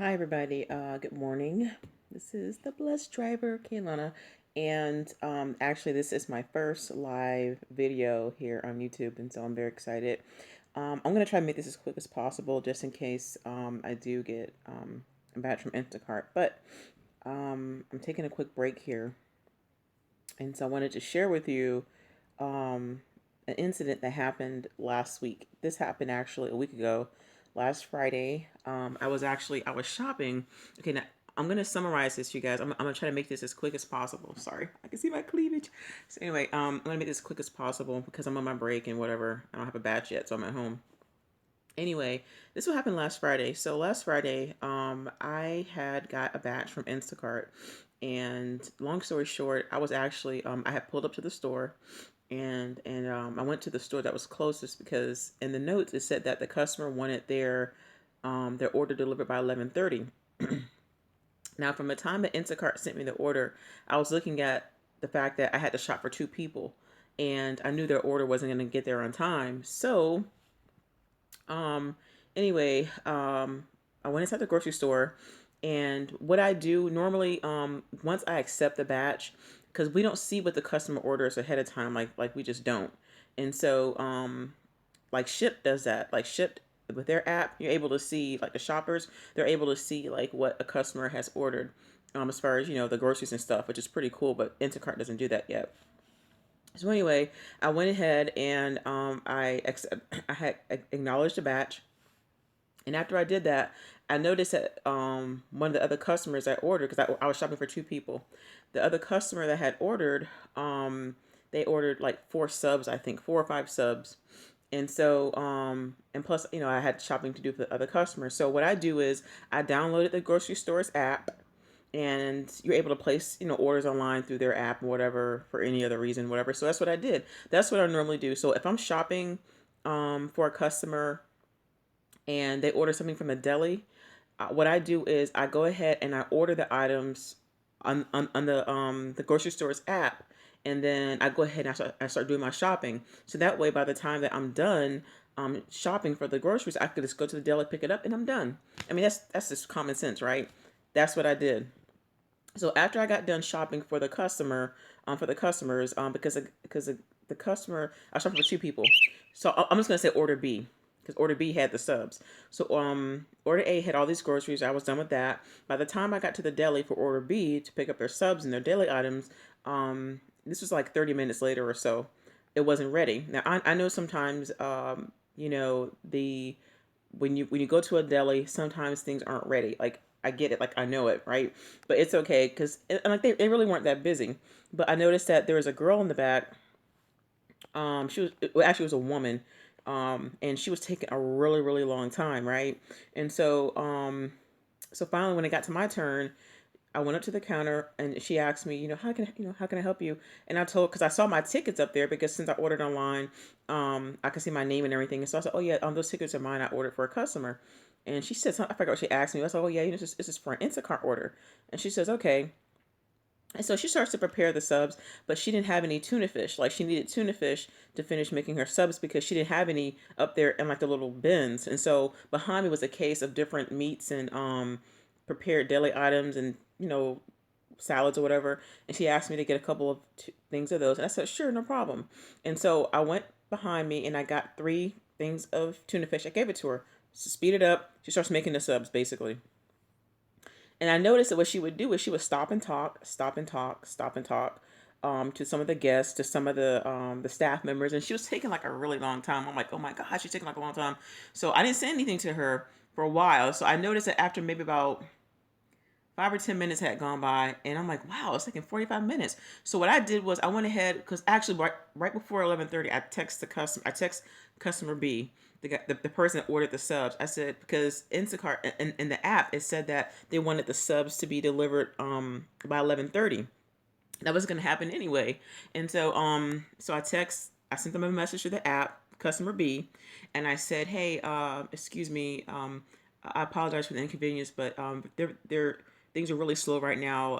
Hi, everybody. Good morning. This is the Blessed Driver, Kaylana. And actually, this is my first live video here on YouTube, and so I'm very excited. I'm going to try to make this as quick as possible just in case I do get a batch from Instacart. But I'm taking a quick break here, and so I wanted to share with you an incident that happened last week. This happened actually a week ago, last Friday. I was shopping. Okay, now I'm gonna summarize this, you guys. I'm gonna try to make this as quick as possible. Sorry, I can see my cleavage. So anyway, I'm gonna make this as quick as possible because I'm on my break and whatever. I don't have a batch yet, so I'm at home. Anyway, this what happened last Friday. So last Friday, I had got a batch from Instacart, and long story short, I was actually I had pulled up to the store, and I went to the store that was closest because in the notes it said that the customer wanted their order delivered by 11:30. Now, from the time that Instacart sent me the order, I was looking at the fact that I had to shop for two people, and I knew their order wasn't going to get there on time. So um, anyway, I went inside the grocery store, and what I do normally, once I accept the batch, because we don't see what the customer orders ahead of time, like we just don't, and so like Ship does that, like Ship with their app, you're able to see like the shoppers, they're able to see like what a customer has ordered, as far as the groceries and stuff, which is pretty cool. But Instacart doesn't do that yet. So anyway, I went ahead and I had acknowledged the batch, and after I did that, I noticed that one of the other customers that ordered, because I was shopping for two people, the other customer that had ordered, they ordered like four subs, I think 4 or 5 subs, and so and plus I had shopping to do for the other customers. So what I do is I downloaded the grocery store's app, and you're able to place orders online through their app or whatever for any other reason, whatever. So that's what I did. That's what I normally do. So if I'm shopping for a customer and they order something from a deli, what I do is I go ahead and I order the items on the grocery store's app, and then I go ahead and I start doing my shopping. So that way, by the time that I'm done shopping for the groceries, I could just go to the deli, pick it up, and I'm done. I mean, that's just common sense, right? That's what I did. So after I got done shopping for the customer, for the customers, because the customer, I was shopping for two people. So I'm just gonna say order B, because order B had the subs. So order A had all these groceries. I was done with that. By the time I got to the deli for order B to pick up their subs and their daily items, this was like 30 minutes later or so. It wasn't ready. Now I know sometimes the when you go to a deli, sometimes things aren't ready. Like I get it, like I know it, right? But it's okay because like they really weren't that busy. But I noticed that there was a girl in the back. She was well, actually it was a woman, and she was taking a really long time, right? And so finally when it got to my turn, I went up to the counter and she asked me, how can I help you? And I told, because I saw my tickets up there, because since I ordered online, I could see my name and everything. And so I said, oh yeah, those tickets are mine. I ordered for a customer. And she said, I forgot what she asked me. I was like, oh yeah, this is for an Instacart order. And she says, okay. And so she starts to prepare the subs, but she didn't have any tuna fish. Like she needed tuna fish to finish making her subs because she didn't have any up there in like the little bins. And so behind me was a case of different meats and prepared deli items and salads or whatever. And she asked me to get a couple of things of those, and I said sure, no problem. And so I went behind me and I got 3 things of tuna fish. I gave it to her. So speed it up. She starts making the subs basically. And I noticed that what she would do is she would stop and talk, stop and talk, stop and talk, to some of the guests, to some of the staff members, and she was taking like a really long time. I'm like, oh my gosh, she's taking like a long time. So I didn't say anything to her for a while. So I noticed that after maybe about 5 or 10 minutes had gone by, and I'm like, wow, it's taking 45 minutes. So what I did was I went ahead, because actually right before 11:30, I text customer B, the person that ordered the subs. I said, because Instacart in the app it said that they wanted the subs to be delivered by 11:30. That was gonna happen anyway, and so I sent them a message to the app, customer B, and I said, hey, excuse me, I apologize for the inconvenience, but they're things are really slow right now,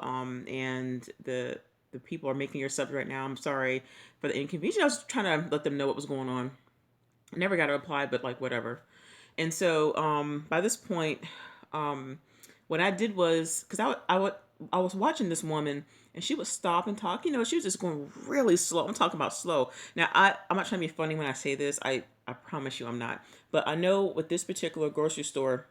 and the people are making your subs right now. I'm sorry for the inconvenience. I was trying to let them know what was going on. I never got a reply, but like whatever. And so by this point, um, what I did was, because I was watching this woman, and she would stop and talk. She was just going really slow. I'm talking about slow. Now, I'm not trying to be funny when I say this. I promise you I'm not. But I know with this particular grocery store,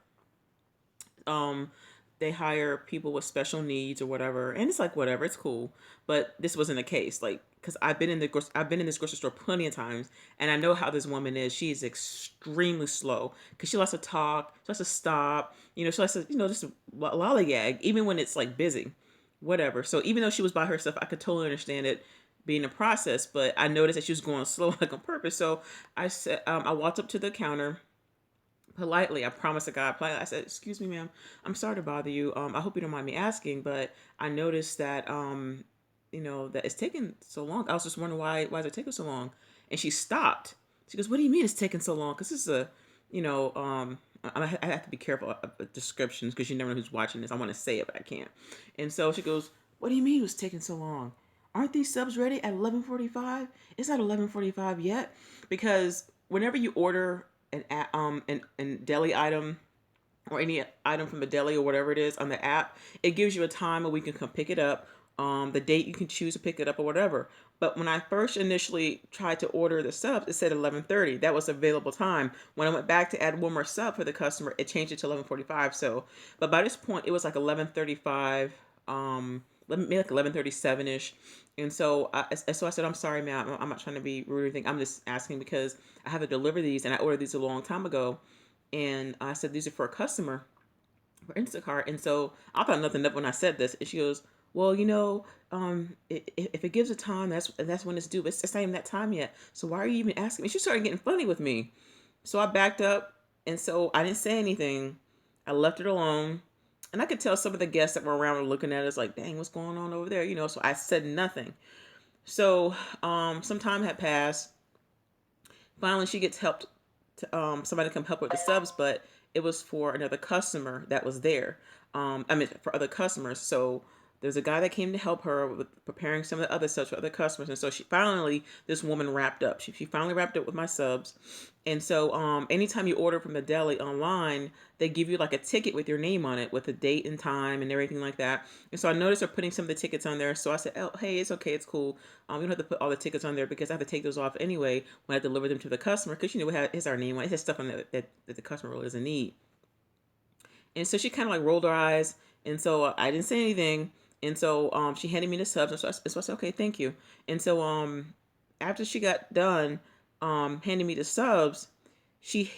um, they hire people with special needs or whatever, and it's like whatever, it's cool. But this wasn't the case, like because I've been in this grocery store plenty of times, and I know how this woman is. She is extremely slow because she likes to talk, she likes to stop, she likes to just lollygag even when it's like busy, whatever. So even though she was by herself, I could totally understand it being a process, but I noticed that she was going slow like on purpose. So I said, I walked up to the counter politely. I promised to God politely. I said, "Excuse me, ma'am. I'm sorry to bother you. I hope you don't mind me asking, but I noticed that that it's taking so long. I was just wondering why is it taking so long?" And she stopped. She goes, "What do you mean it's taking so long? Because this is a, I have to be careful of descriptions because you never know who's watching this. I want to say it, but I can't." And so she goes, "What do you mean it was taking so long? Aren't these subs ready at 11:45? It's not 11:45 yet." Because whenever you order an deli item or any item from a deli or whatever it is on the app, it gives you a time where we can come pick it up, the date you can choose to pick it up or whatever. But when I first initially tried to order the subs, it said 11:30. That was available time. When I went back to add one more sub for the customer, it changed it to 11:45. So, but by this point, it was like 11:35. Maybe like 11:37 ish. And so I said, "I'm sorry, ma'am. I'm not trying to be rude or anything. I'm just asking because I have to deliver these, and I ordered these a long time ago." And I said, "These are for a customer for Instacart." And so I thought nothing of when I said this. And she goes, "Well, if it gives a time, that's when it's due. But it's not even that time yet. So why are you even asking me?" She started getting funny with me. So I backed up, and so I didn't say anything. I left it alone. And I could tell some of the guests that were around were looking at us like, "Dang, what's going on over there?" So I said nothing. So some time had passed. Finally, she gets helped to somebody to come help her with the subs, but it was for another customer that was there. I mean, for other customers. So there's a guy that came to help her with preparing some of the other subs for other customers. And so this woman wrapped up. She finally wrapped up with my subs. And so anytime you order from the deli online, they give you like a ticket with your name on it with the date and time and everything like that. And so I noticed they're putting some of the tickets on there. So I said, "Oh, hey, it's okay. It's cool. We don't have to put all the tickets on there because I have to take those off anyway when I deliver them to the customer because, it's our name on it. It has stuff on there that the customer really doesn't need." And so she kind of like rolled her eyes. And so I didn't say anything. And so she handed me the subs. And so I said, "Okay, thank you." And so after she got done handing me the subs, she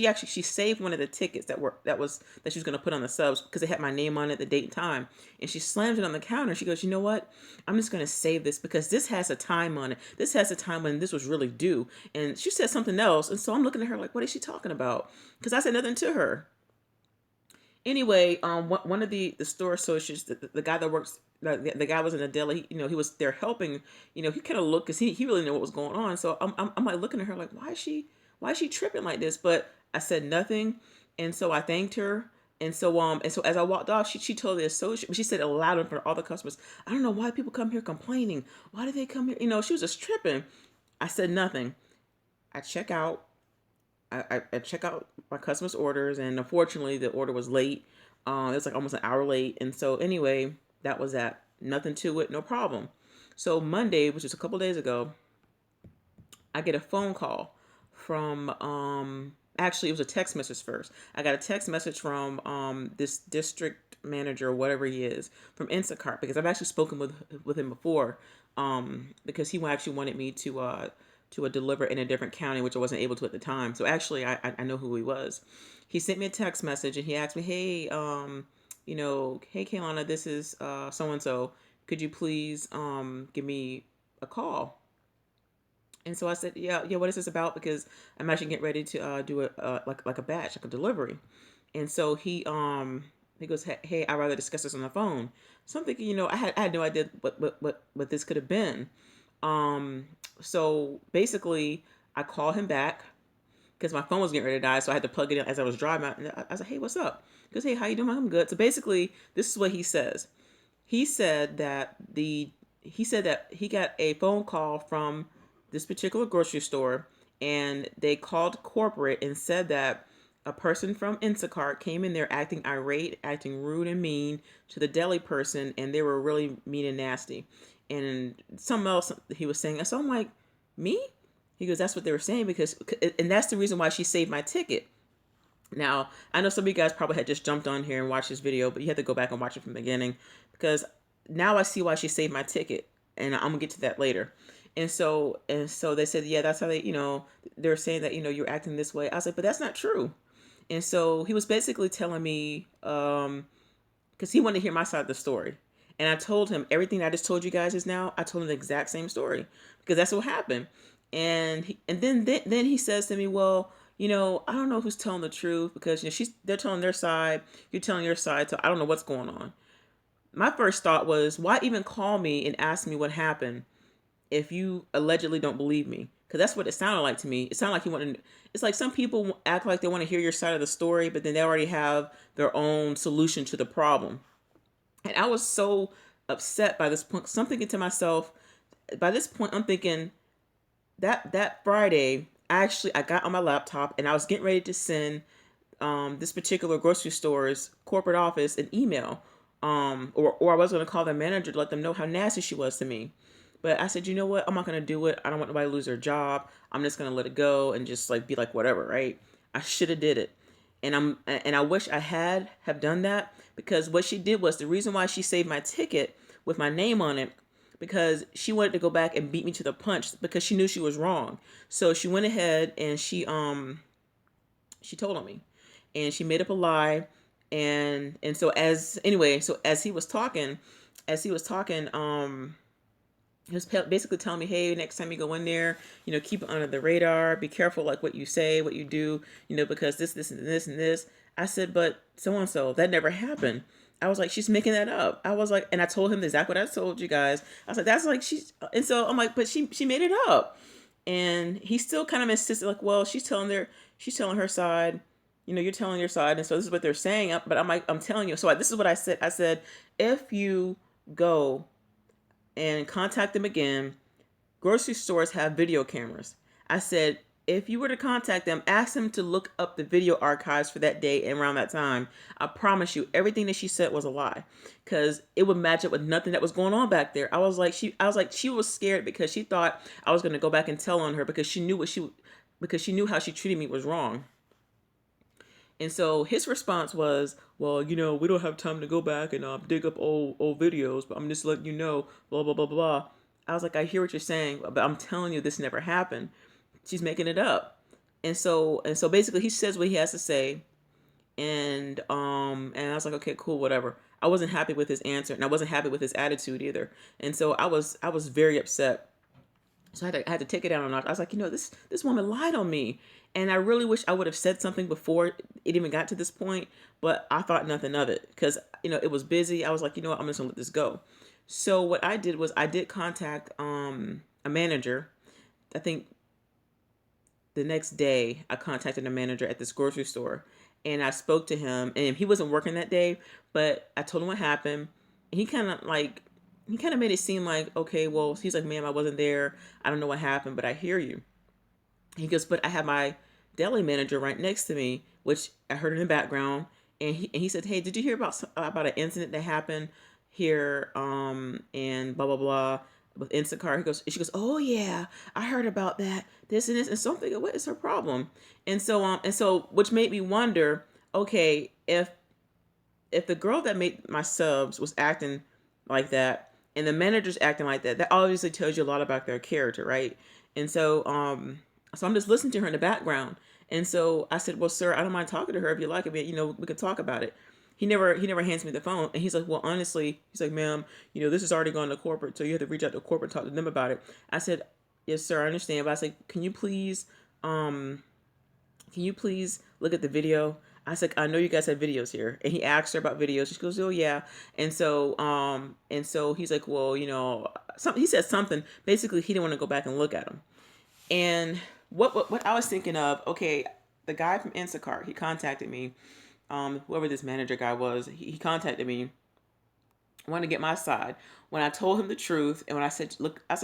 actually she saved one of the tickets that she was gonna put on the subs because it had my name on it, the date and time, and she slammed it on the counter. She goes, "You know what? I'm just gonna save this because this has a time on it. This has a time when this was really due." And she said something else, and so I'm looking at her like, what is she talking about? Because I said nothing to her. Anyway, one of the store associates, the guy that works, the guy was in the deli. He was there helping. He kind of looked because he really knew what was going on. So I'm like looking at her like, why is she tripping like this? But I said nothing, and so I thanked her. And so as I walked off, she told the associate, she said it loud in front of all the customers, "I don't know why people come here complaining. Why do they come here?" She was just tripping. I said nothing. I check out. I check out my customers' orders, and unfortunately, the order was late. It was like almost an hour late, and so anyway, that was that. Nothing to it, no problem. So Monday, which is a couple days ago, I get a phone call from actually it was a text message first. I got a text message from this district manager or whatever he is from Instacart because I've actually spoken with him before because he actually wanted me to deliver in a different county, which I wasn't able to at the time. So actually I know who he was. He sent me a text message and he asked me, "Hey, hey Kaylana, this is so and so. Could you please give me a call?" And so I said, "Yeah, yeah. What is this about? Because I'm actually getting ready to do like a batch, like a delivery." And so he goes, "Hey, I'd rather discuss this on the phone." So I'm thinking, I had no idea what this could have been. Um, so basically, I called him back because my phone was getting ready to die, so I had to plug it in as I was driving out. And I was like, "Hey, what's up?" He goes, "Hey, how you doing?" I'm good. So basically, this is what he says. He said that he got a phone call from this particular grocery store, and they called corporate and said that a person from Instacart came in there acting irate, acting rude and mean to the deli person, and they were really mean and nasty. And something else he was saying. So I'm like, me? He goes, that's what they were saying because, and that's the reason why she saved my ticket. Now, I know some of you guys probably had just jumped on here and watched this video, but you had to go back and watch it from the beginning because now I see why she saved my ticket, and I'm gonna get to that later. And so they said, yeah, that's how they, they're saying that, you're acting this way. I was like, but that's not true. And so he was basically telling me, because he wanted to hear my side of the story. And I told him everything I just told you guys is now. I told him the exact same story because that's what happened. And then he says to me, well, I don't know who's telling the truth because they're telling their side, you're telling your side, so I don't know what's going on. My first thought was, why even call me and ask me what happened if you allegedly don't believe me? Because that's what it sounded like to me. It sounded like you wanted. It's like some people act like they want to hear your side of the story, but then they already have their own solution to the problem. And I was so upset by this point. So I'm thinking to myself, by this point, I'm thinking that Friday, I got on my laptop and I was getting ready to send this particular grocery store's corporate office an email, or I was going to call the manager to let them know how nasty she was to me. But I said, you know what? I'm not going to do it. I don't want nobody to lose their job. I'm just going to let it go and just like be like whatever, right? I should have did it. And I wish I had have done that because what she did was the reason why she saved my ticket with my name on it because she wanted to go back and beat me to the punch because she knew she was wrong. So she went ahead and she told on me and she made up a lie. And so as he was talking, he was basically telling me, hey, next time you go in there, keep it under the radar, be careful like what you say, what you do, because this and this and this. I said, but so and so, that never happened. I was like, she's making that up. I was like, and I told him exactly what I told you guys. I was like, that's like and so I'm like, but she made it up. And he still kind of insisted, like, well, she's telling her side, you're telling your side, and so this is what they're saying. But I'm like, I'm telling you. So this is what I said. I said, if you go and contact them again, grocery stores have video cameras. I said, if you were to contact them, ask them to look up the video archives for that day and around that time. I promise you, everything that she said was a lie, because it would match up with nothing that was going on back there. I was like, she was scared because she thought I was going to go back and tell on her because she knew how she treated me was wrong. And so his response was, well, we don't have time to go back and dig up old videos, but I'm just letting you know, blah, blah, blah, blah. I was like, I hear what you're saying, but I'm telling you, this never happened. She's making it up. And so basically he says what he has to say. And I was like, okay, cool, whatever. I wasn't happy with his answer, and I wasn't happy with his attitude either. And so I was very upset. So I had to take it down a notch. I was like, this woman lied on me. And I really wish I would have said something before it even got to this point, but I thought nothing of it because, it was busy. I was like, I'm just gonna let this go. So what I did was I did contact a manager. I think the next day I contacted a manager at this grocery store and I spoke to him, and he wasn't working that day, but I told him what happened. And he kind of made it seem like, okay, well, he's like, ma'am, I wasn't there. I don't know what happened, but I hear you. He goes, but I have my deli manager right next to me, which I heard in the background. And he said, hey, did you hear about an incident that happened here, and blah, blah, blah, with Instacart? She goes, oh yeah, I heard about that, this and this. And so I'm thinking, what is her problem? And so, which made me wonder, okay, if the girl that made my subs was acting like that, and the manager's acting like that, that obviously tells you a lot about their character, right? And so I'm just listening to her in the background. And so I said, well, sir, I don't mind talking to her if you like it. We could talk about it. He never hands me the phone. And he's like, well, honestly, he's like, ma'am, this has already gone to corporate, so you have to reach out to corporate, talk to them about it. I said, yes, sir, I understand. But I said, can you please look at the video? I said, I know you guys have videos here. And he asked her about videos. She goes, oh yeah. And so he's like, well, he said something. Basically, he didn't want to go back and look at them. And what I was thinking of, okay, the guy from Instacart, he contacted me, whoever this manager guy was, he contacted me, wanted to get my side. When I told him the truth, and when I said,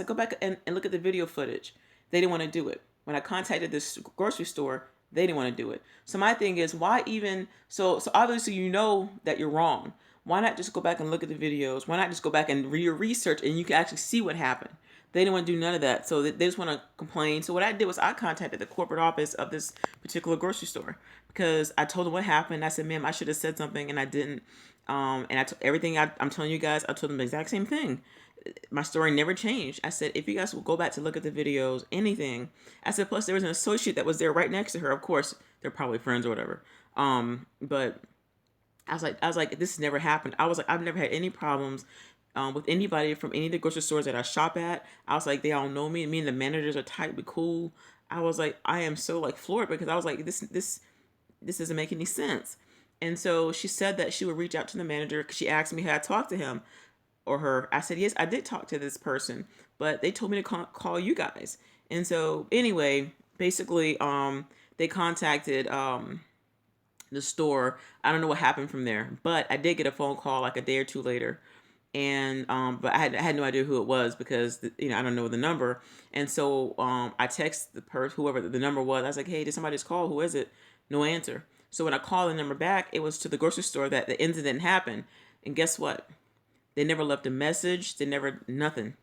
go back and look at the video footage, they didn't want to do it. When I contacted this grocery store, They didn't want to do it. So my thing is, why even so obviously you know that you're wrong. Why not just go back and look at the videos? Why not just go back and do your research and you can actually see what happened? They didn't want to do none of that. So they just want to complain. So what I did was I contacted the corporate office of this particular grocery store because I told them what happened. I said, ma'am, I should have said something and I didn't. And everything I'm telling you guys, I told them the exact same thing. My story never changed. I said, if you guys will go back to look at the videos, anything. I said, plus there was an associate that was there right next to her. Of course, they're probably friends or whatever. But I was like, this never happened. I was like, I've never had any problems with anybody from any of the grocery stores that I shop at. I was like, they all know me. Me and the managers are tight, we cool. I was like, I am so like floored because I was like, this doesn't make any sense. And so she said that she would reach out to the manager because she asked me had I talked to him or her. I said, yes, I did talk to this person, but they told me to call you guys. And so anyway, basically, they contacted the store. I don't know what happened from there, but I did get a phone call like a day or two later. And but I had no idea who it was because I don't know the number. And so I text the person, whoever the number was. I was like, hey, did somebody just call? Who is it? No answer. So when I called the number back, it was to the grocery store that the incident happened. And guess what? They never left a message. They never, nothing.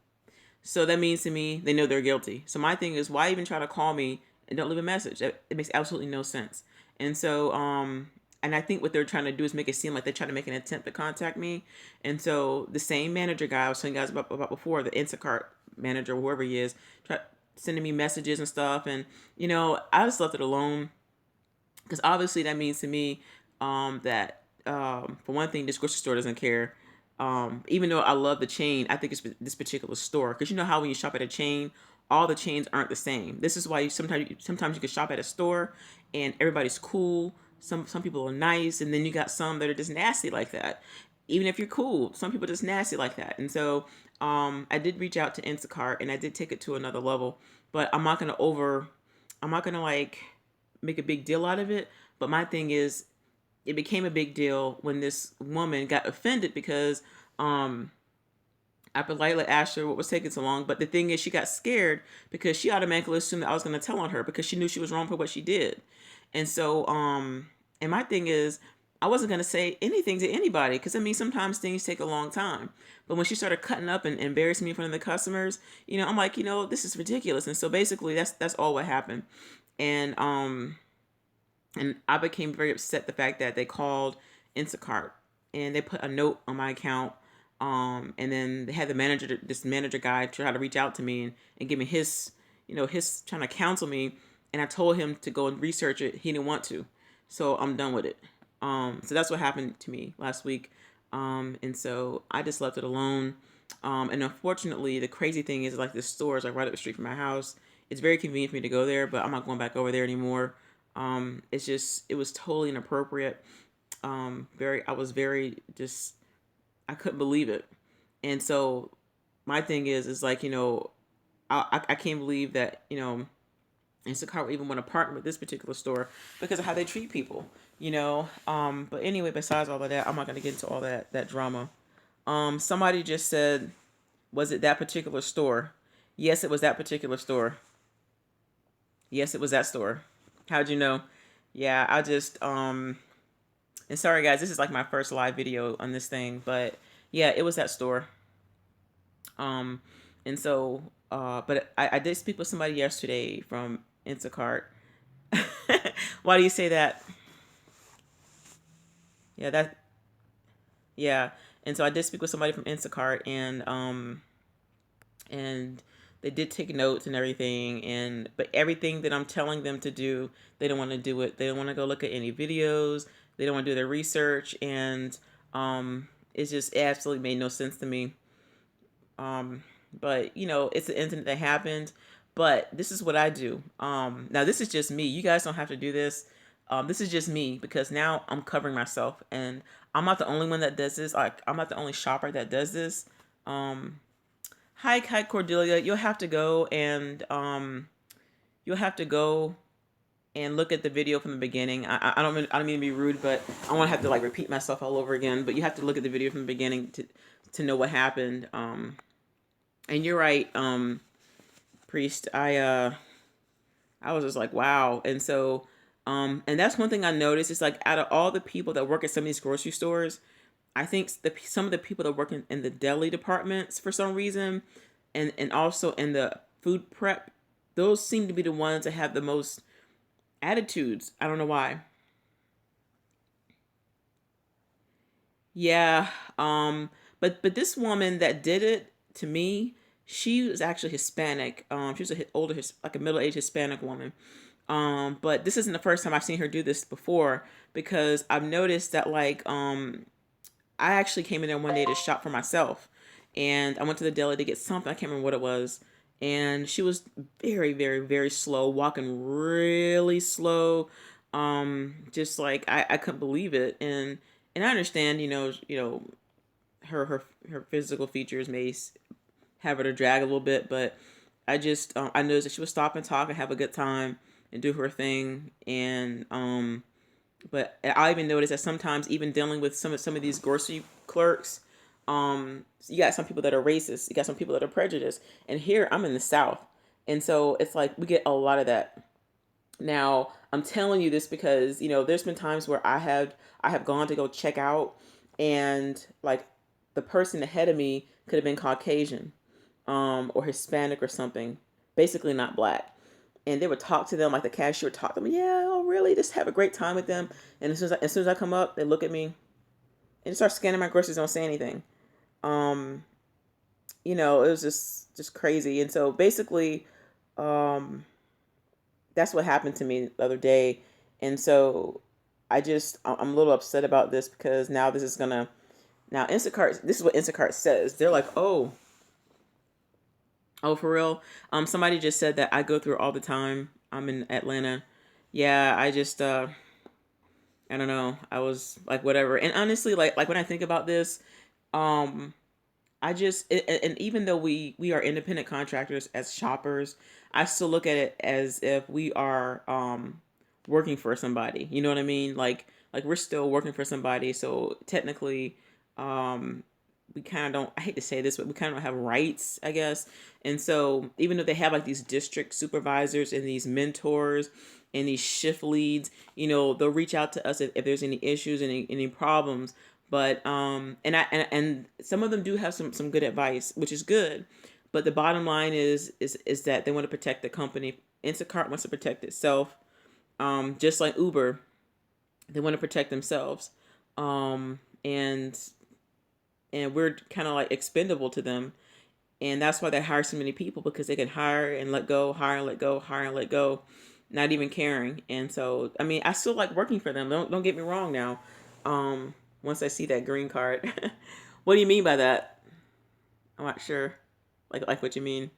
So that means to me, they know they're guilty. So my thing is, why even try to call me and don't leave a message? It makes absolutely no sense. And so, and I think what they're trying to do is make it seem like they're trying to make an attempt to contact me. And so the same manager guy I was telling you guys about before, the Instacart manager, whoever he is, tried sending me messages and stuff. And, I just left it alone because obviously that means to me that, for one thing, this grocery store doesn't care. Even though I love the chain, I think it's this particular store because you know how when you shop at a chain, all the chains aren't the same. This is why sometimes you can shop at a store and everybody's cool. Some people are nice, and then you got some that are just nasty like that. Even if you're cool, some people are just nasty like that. And so I did reach out to Instacart and I did take it to another level, but I'm not gonna like make a big deal out of it. But my thing is, it became a big deal when this woman got offended because I politely asked her what was taking so long. But the thing is, she got scared because she automatically assumed that I was going to tell on her because she knew she was wrong for what she did. And so, and my thing is, I wasn't going to say anything to anybody because I mean, sometimes things take a long time. But when she started cutting up and embarrassing me in front of the customers, I'm like, this is ridiculous. And so basically, that's all what happened. And I became very upset the fact that they called Instacart and they put a note on my account. And then they had this manager guy try to reach out to me and give me his trying to counsel me. And I told him to go and research it. He didn't want to. So I'm done with it. So that's what happened to me last week. And so I just left it alone. And unfortunately, the crazy thing is like the store is like right up the street from my house. It's very convenient for me to go there, but I'm not going back over there anymore. It was totally inappropriate. I was very just, I couldn't believe it. And so my thing is like, I can't believe that, Instacart would even want to partner with this particular store because of how they treat people, But anyway, besides all of that, I'm not going to get into all that drama. Somebody just said, was it that particular store? Yes, it was that particular store. Yes, it was that store. How'd you know? Yeah, and sorry guys, this is like my first live video on this thing, but yeah, it was that store. Um, and so, but I did speak with somebody yesterday from Instacart. Why do you say that? Yeah, yeah. And so I did speak with somebody from Instacart and they did take notes and everything but everything that I'm telling them to do, they don't want to do it. They don't want to go look at any videos. They don't want to do their research, and it just absolutely made no sense to me. But it's an incident that happened. But this is what I do. Now this is just me. You guys don't have to do this. This is just me because now I'm covering myself, and I'm not the only one that does this. Like I'm not the only shopper that does this. Hi Cordelia. You'll have to go and look at the video from the beginning. I don't mean to be rude, but I won't have to like repeat myself all over again. But you have to look at the video from the beginning to know what happened. And you're right, Priest. I was just like, wow. And so And that's one thing I noticed. It's like out of all the people that work at some of these grocery stores, I think some of the people that work in the deli departments for some reason, and also in the food prep, those seem to be the ones that have the most attitudes. I don't know why. Yeah. But this woman that did it to me, she was actually Hispanic. She was a older, like a middle-aged Hispanic woman. But this isn't the first time I've seen her do this before, because I've noticed that I actually came in there one day to shop for myself, and I went to the deli to get something. I can't remember what it was, and she was very, very, very slow, walking really slow. Just like I couldn't believe it, and I understand, her physical features may have her to drag a little bit, but I noticed that she would stop and talk and have a good time and do her thing, and but I even noticed that sometimes, even dealing with some of these grocery clerks, you got some people that are racist, you got some people that are prejudiced, and here I'm in the South, and so it's like we get a lot of that. Now I'm telling you this because there's been times where I have gone to go check out, and like the person ahead of me could have been Caucasian, or Hispanic or something, basically not black. And they would talk to them, like the cashier would talk to them. Yeah, oh really? Just have a great time with them. And as soon as I come up, they look at me and start scanning my groceries. Don't say anything. Um, it was just crazy. And so basically, um, that's what happened to me the other day. And so I'm a little upset about this, because now this is gonna now Instacart. This is what Instacart says. They're like, oh, for real. Somebody just said that I go through all the time. I'm in Atlanta. Yeah, I don't know. I was like, whatever. And honestly, like when I think about this, um, and even though we are independent contractors as shoppers, I still look at it as if we are working for somebody. You know what I mean? Like we're still working for somebody. So technically, um we kind of don't, I hate to say this, but we kind of don't have rights, I guess. And so even though they have like these district supervisors and these mentors and these shift leads, they'll reach out to us if there's any issues, any problems. But and some of them do have some good advice, which is good. But the bottom line is that they want to protect the company. Instacart wants to protect itself, just like Uber. They want to protect themselves, and we're kind of like expendable to them, and that's why they hire so many people, because they can hire and let go, hire and let go, hire and let go, not even caring. And so, I mean, I still like working for them. Don't get me wrong. Now, once I see that green card, what do you mean by that? I'm not sure. Like what you mean.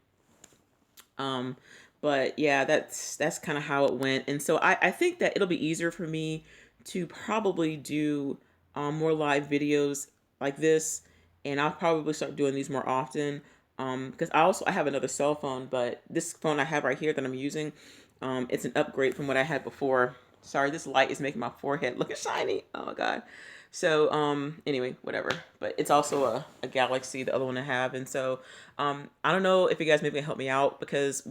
Um, but yeah, that's kind of how it went. And so I think that it'll be easier for me to probably do more live videos like this, and I'll probably start doing these more often. Because I have another cell phone, but this phone I have right here that I'm using, it's an upgrade from what I had before. Sorry, this light is making my forehead look shiny. Oh my god. So anyway, whatever. But it's also a Galaxy, the other one I have, and so I don't know if you guys maybe can help me out, because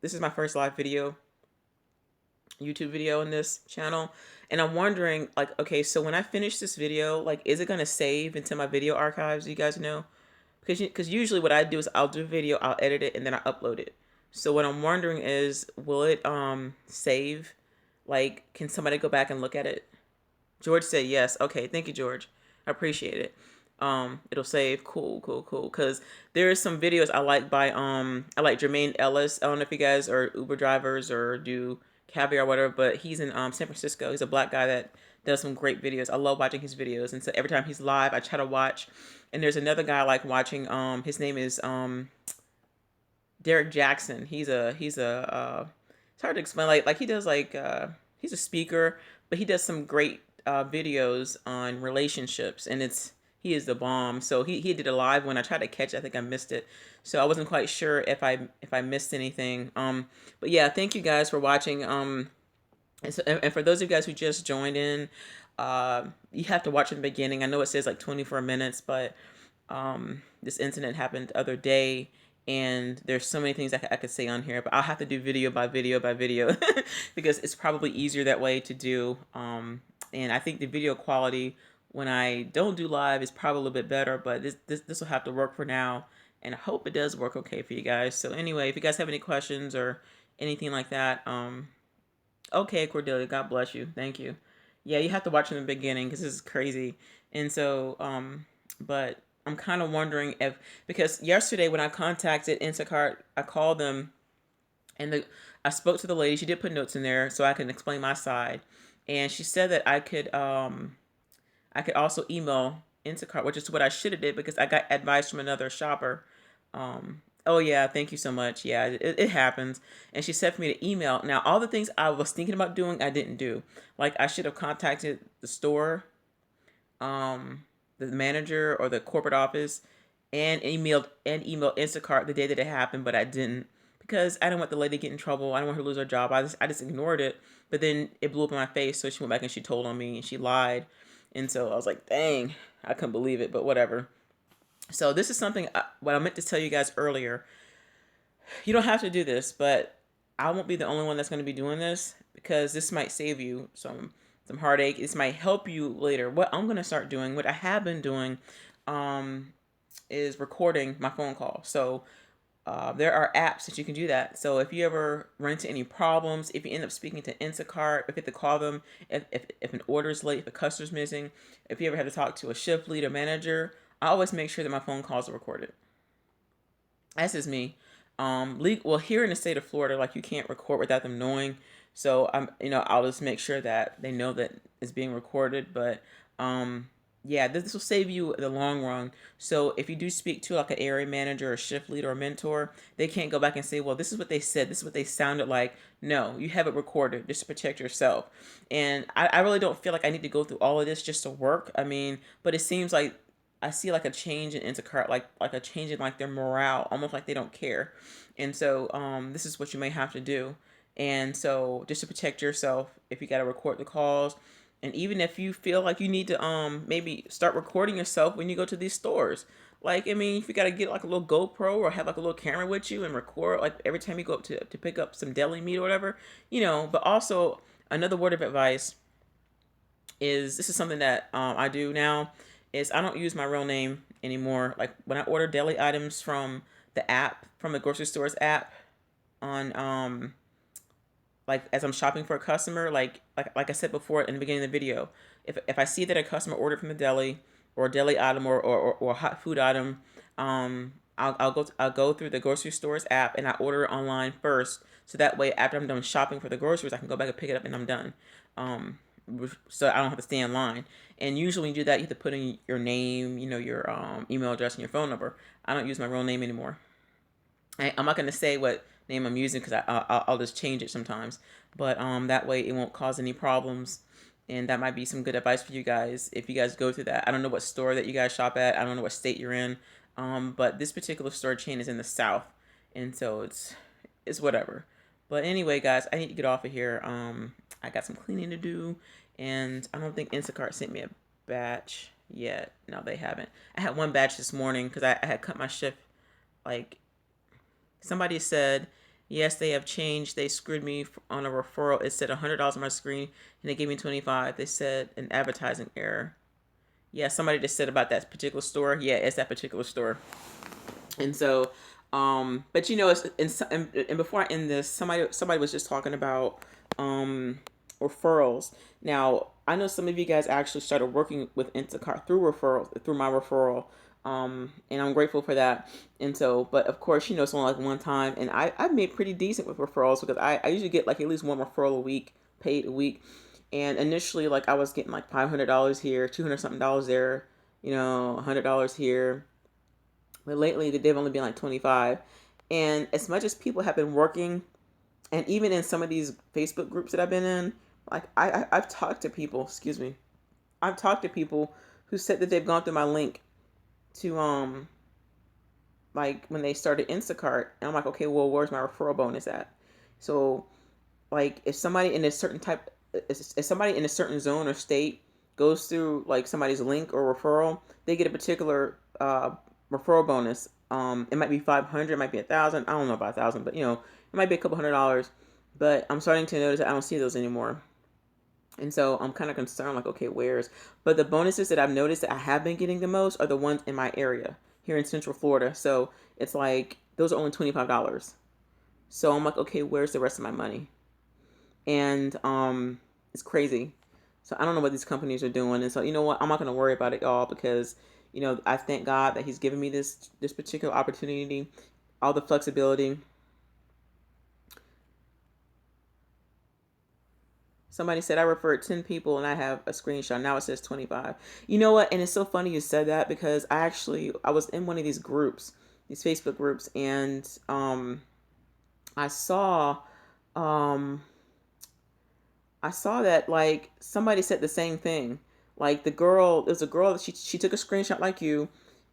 this is my first live YouTube video in this channel, and I'm wondering, like, okay, so when I finish this video, like, is it gonna save into my video archives? You guys know, because usually what I do is I'll do a video, I'll edit it, and then I upload it. So what I'm wondering is, will it save? Like, can somebody go back and look at it? George said yes. Okay, thank you, George. I appreciate it. It'll save. Cool, cool, cool. Cause there are some videos I like by I like Jermaine Ellis. I don't know if you guys are Uber drivers or do caviar or whatever, but he's in San Francisco. He's a black guy that does some great videos. I love watching his videos, and so every time he's live, I try to watch. And there's another guy I like watching. His name is Derek Jackson. He's a it's hard to explain. Like he does he's a speaker, but he does some great videos on relationships, and he is the bomb. So he did a live one. I tried to catch it. I think I missed it, so I wasn't quite sure if I missed anything. But yeah, thank you guys for watching. And for those of you guys who just joined in, you have to watch from the beginning. I know it says like 24 minutes, but this incident happened the other day, and there's so many things I could say on here, but I'll have to do video by video by video because it's probably easier that way to do. And I think the video quality when I don't do live is probably a little bit better, but this will have to work for now, and I hope it does work okay for you guys. So anyway, if you guys have any questions or anything like that, okay, Cordelia, God bless you. Thank you. Yeah, you have to watch from the beginning because this is crazy. And so, but I'm kind of wondering if, because yesterday when I contacted Instacart, I called them and I spoke to the lady. She did put notes in there so I can explain my side. And she said that I could also email Instacart, which is what I should have did because I got advice from another shopper. Oh yeah, thank you so much. Yeah, it happens. And she said for me to email. Now, all the things I was thinking about doing, I didn't do. Like I should have contacted the store, the manager or the corporate office, and emailed Instacart the day that it happened, but I didn't because I didn't want the lady to get in trouble. I didn't want her to lose her job. I just ignored it. But then it blew up in my face, so she went back and she told on me and she lied. And so I was like, dang, I couldn't believe it, but whatever. So this is something what I meant to tell you guys earlier. You don't have to do this, but I won't be the only one that's going to be doing this because this might save you some heartache. This might help you later. What I'm going to start doing, what I have been doing, is recording my phone call. So there are apps that you can do that. So if you ever run into any problems, if you end up speaking to Instacart, if you have to call them, if an order is late, if a customer's missing, if you ever have to talk to a shift lead or manager, I always make sure that my phone calls are recorded. That's just me. Well, here in the state of Florida, like you can't record without them knowing. So I'll just make sure that they know that it's being recorded. But yeah, this will save you in the long run. So if you do speak to like an area manager or shift leader or mentor, they can't go back and say, well, this is what they said, this is what they sounded like. No, you have it recorded just to protect yourself. And I really don't feel like I need to go through all of this just to work. I mean, but it seems like I see like a change in Instacart, like a change in like their morale, almost like they don't care. And so this is what you may have to do. And so just to protect yourself, if you got to record the calls, and even if you feel like you need to maybe start recording yourself when you go to these stores. Like, I mean, if you got to get like a little GoPro or have like a little camera with you and record like every time you go up to pick up some deli meat or whatever, but also another word of advice is this is something that I do now is I don't use my real name anymore. Like when I order deli items from the app, from the grocery store's app on like as I'm shopping for a customer, like I said before in the beginning of the video, if I see that a customer ordered from the deli or a deli item or a hot food item, I'll go through the grocery store's app and I order it online first, so that way after I'm done shopping for the groceries, I can go back and pick it up and I'm done. So I don't have to stay in line. And usually when you do that, you have to put in your name, your email address and your phone number. I don't use my real name anymore. I'm not going to say what name I'm using because I'll just change it sometimes. But that way it won't cause any problems. And that might be some good advice for you guys if you guys go through that. I don't know what store that you guys shop at. I don't know what state you're in. But this particular store chain is in the South. And so it's whatever. But anyway, guys, I need to get off of here. I got some cleaning to do. And I don't think Instacart sent me a batch yet. No, they haven't. I had one batch this morning because I had cut my shift. Like, somebody said, yes, they have changed. They screwed me on a referral. It said $100 on my screen, and they gave me $25. They said an advertising error. Yeah, somebody just said about that particular store. Yeah, it's that particular store. And so, but it's and before I end this, somebody was just talking about referrals. Now, I know some of you guys actually started working with Instacart through referrals, through my referral. And I'm grateful for that. And so, but of course, it's only like one time, and I've made pretty decent with referrals because I usually get like at least one referral a week, paid a week. And initially, like I was getting like $500 here, 200 something dollars there, $100 here. But lately, they've only been like 25. And as much as people have been working, and even in some of these Facebook groups that I've been in, like I've talked to people, I've talked to people who said that they've gone through my link to like when they started Instacart, and I'm like, okay, well, where's my referral bonus at? So like if somebody in a certain zone or state goes through like somebody's link or referral, they get a particular referral bonus. It might be 500, it might be 1,000. I don't know about 1,000, but it might be a couple $100. But I'm starting to notice that I don't see those anymore. And so I'm kind of concerned, like, okay, where's, but the bonuses that I've noticed that I have been getting the most are the ones in my area here in Central Florida. So it's like, those are only $25. So I'm like, okay, where's the rest of my money? And it's crazy. So I don't know what these companies are doing. And so, you know what? I'm not going to worry about it, y'all, because, I thank God that he's given me this particular opportunity, all the flexibility. Somebody said I referred 10 people and I have a screenshot. Now it says 25. You know what? And it's so funny you said that because I was in one of these groups, these Facebook groups, and I saw um I saw that like somebody said the same thing. Like there's a girl that she took a screenshot like you,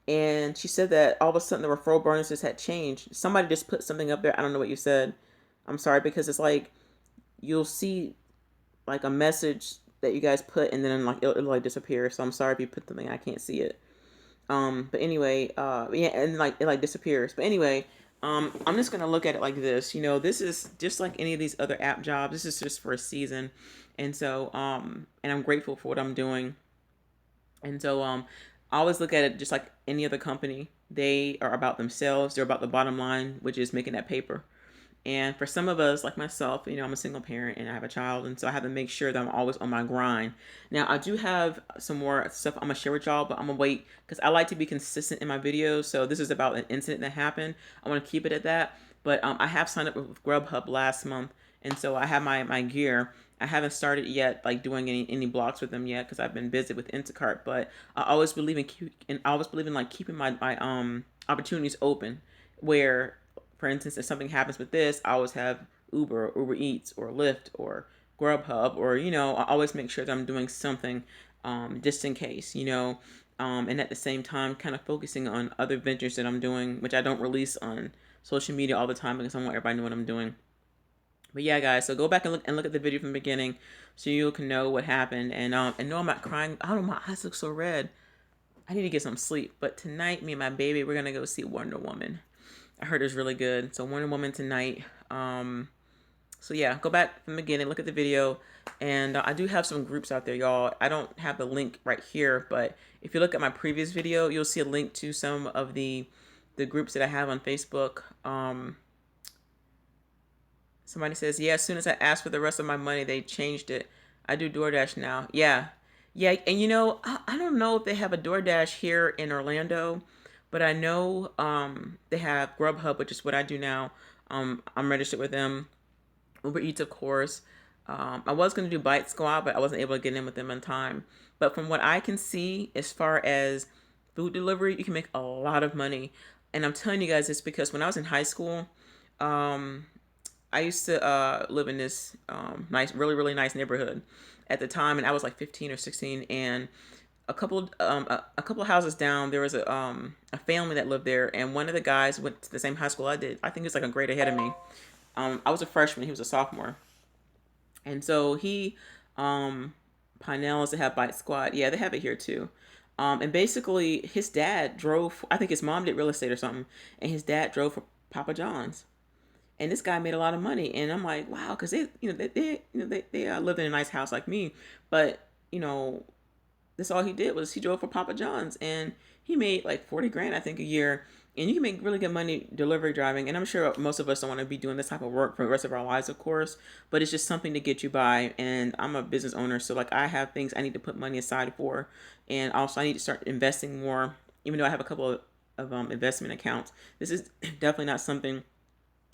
and she said that all of a sudden the referral bonuses had changed. Somebody just put something up there. I don't know what you said. I'm sorry, because it's like you'll see like a message that you guys put, and then like it'll like disappear. So I'm sorry if you put something I can't see it. But anyway, yeah, and like it like disappears. But anyway, I'm just gonna look at it like this. This is just like any of these other app jobs. This is just for a season, and so and I'm grateful for what I'm doing. And so I always look at it just like any other company. They are about themselves. They're about the bottom line, which is making that paper. And for some of us, like myself, I'm a single parent and I have a child. And so I have to make sure that I'm always on my grind. Now, I do have some more stuff I'm going to share with y'all, but I'm going to wait because I like to be consistent in my videos. So this is about an incident that happened. I want to keep it at that. But I have signed up with Grubhub last month. And so I have my gear. I haven't started yet, like doing any blocks with them yet because I've been busy with Instacart. But I always believe in like keeping my opportunities open where, for instance, if something happens with this, I always have Uber Eats, or Lyft, or Grubhub, or I always make sure that I'm doing something, just in case, and at the same time, kind of focusing on other ventures that I'm doing, which I don't release on social media all the time because I want everybody to know what I'm doing. But yeah, guys, so go back and look at the video from the beginning, so you can know what happened, and know I'm not crying. I don't know, my eyes look so red. I need to get some sleep. But tonight, me and my baby, we're gonna go see Wonder Woman. I heard it's really good. So Wonder Woman tonight. So yeah, go back from the beginning, look at the video, and I do have some groups out there, y'all. I don't have the link right here, but if you look at my previous video, you'll see a link to some of the groups that I have on Facebook. Somebody says, yeah, as soon as I asked for the rest of my money, they changed it. I do DoorDash now. Yeah. Yeah, and I don't know if they have a DoorDash here in Orlando, but I know they have Grubhub, which is what I do now. I'm registered with them. Uber Eats, of course. I was going to do Bite Squad, but I wasn't able to get in with them in time. But from what I can see, as far as food delivery, you can make a lot of money. And I'm telling you guys this because when I was in high school, I used to live in this nice, really, really nice neighborhood at the time, and I was like 15 or 16, and a couple of houses down, there was a family that lived there, and one of the guys went to the same high school I did. I think he was like a grade ahead of me. I was a freshman, he was a sophomore, and so he Pinellas, they have Bite Squad. Yeah, they have it here too. And basically, his dad drove. I think his mom did real estate or something, and his dad drove for Papa John's. And this guy made a lot of money, and I'm like, wow, because they lived in a nice house like me, but that's all he did was he drove for Papa John's, and he made like 40 grand, I think, a year. And you can make really good money delivery driving. And I'm sure most of us don't want to be doing this type of work for the rest of our lives, of course, but it's just something to get you by. And I'm a business owner, so like I have things I need to put money aside for, and also I need to start investing more. Even though I have a couple of investment accounts, this is definitely not something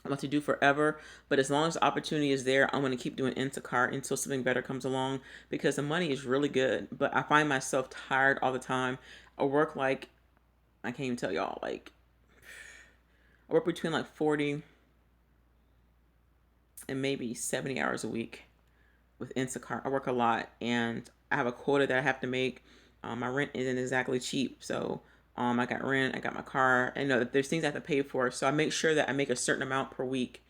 I want to do forever, but as long as the opportunity is there, I'm going to keep doing Instacart until something better comes along because the money is really good. But I find myself tired all the time. I work like, I can't even tell y'all, like, I work between like 40 and maybe 70 hours a week with Instacart. I work a lot, and I have a quota that I have to make. My rent isn't exactly cheap, so I got rent, I got my car. I know that there's things I have to pay for, so I make sure that I make a certain amount per week.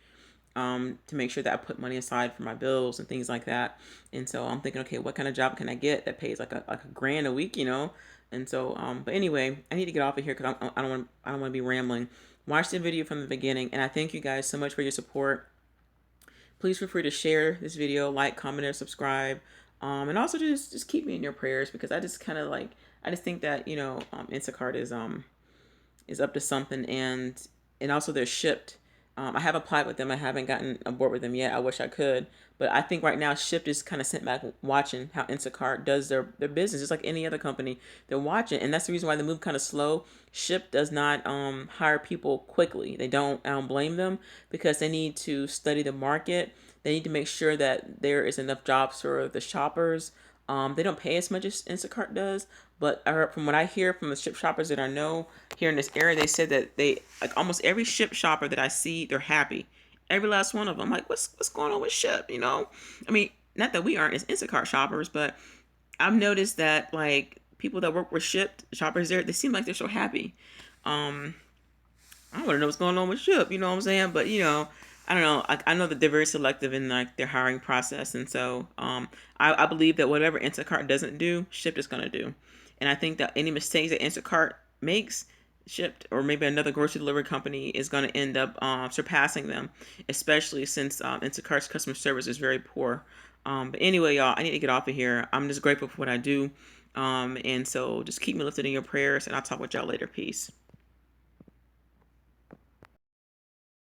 to make sure that I put money aside for my bills and things like that. And so I'm thinking, okay, what kind of job can I get that pays like a grand a week, And so, but anyway, I need to get off of here because I don't want to be rambling. Watch the video from the beginning, and I thank you guys so much for your support. Please feel free to share this video, like, comment, or subscribe. And also just keep me in your prayers because I just kind of like I just think that Instacart is up to something, and also they're shipped. I have applied with them. I haven't gotten aboard with them yet. I wish I could, but I think right now Shipt is kind of sent back watching how Instacart does their business, just like any other company. They're watching, and that's the reason why they move kind of slow. Shipt does not hire people quickly. They don't. I don't blame them because they need to study the market. They need to make sure that there is enough jobs for the shoppers. They don't pay as much as Instacart does, but I heard, from what I hear from the Shipt shoppers that I know here in this area, they said that they like almost every Shipt shopper that I see, they're happy. Every last one of them. I'm like, what's going on with Shipt? I mean, not that we aren't as Instacart shoppers, but I've noticed that like people that work with Shipt shoppers there, they seem like they're so happy. Um, I want to know what's going on with Shipt. You know what I'm saying? But I don't know. I know that they're very selective in like their hiring process, and so I believe that whatever Instacart doesn't do, Shipt is gonna do. And I think that any mistakes that Instacart makes, Shipt or maybe another grocery delivery company is going to end up surpassing them, especially since Instacart's customer service is very poor. But anyway, y'all, I need to get off of here. I'm just grateful for what I do. And so just keep me lifted in your prayers, and I'll talk with y'all later. Peace.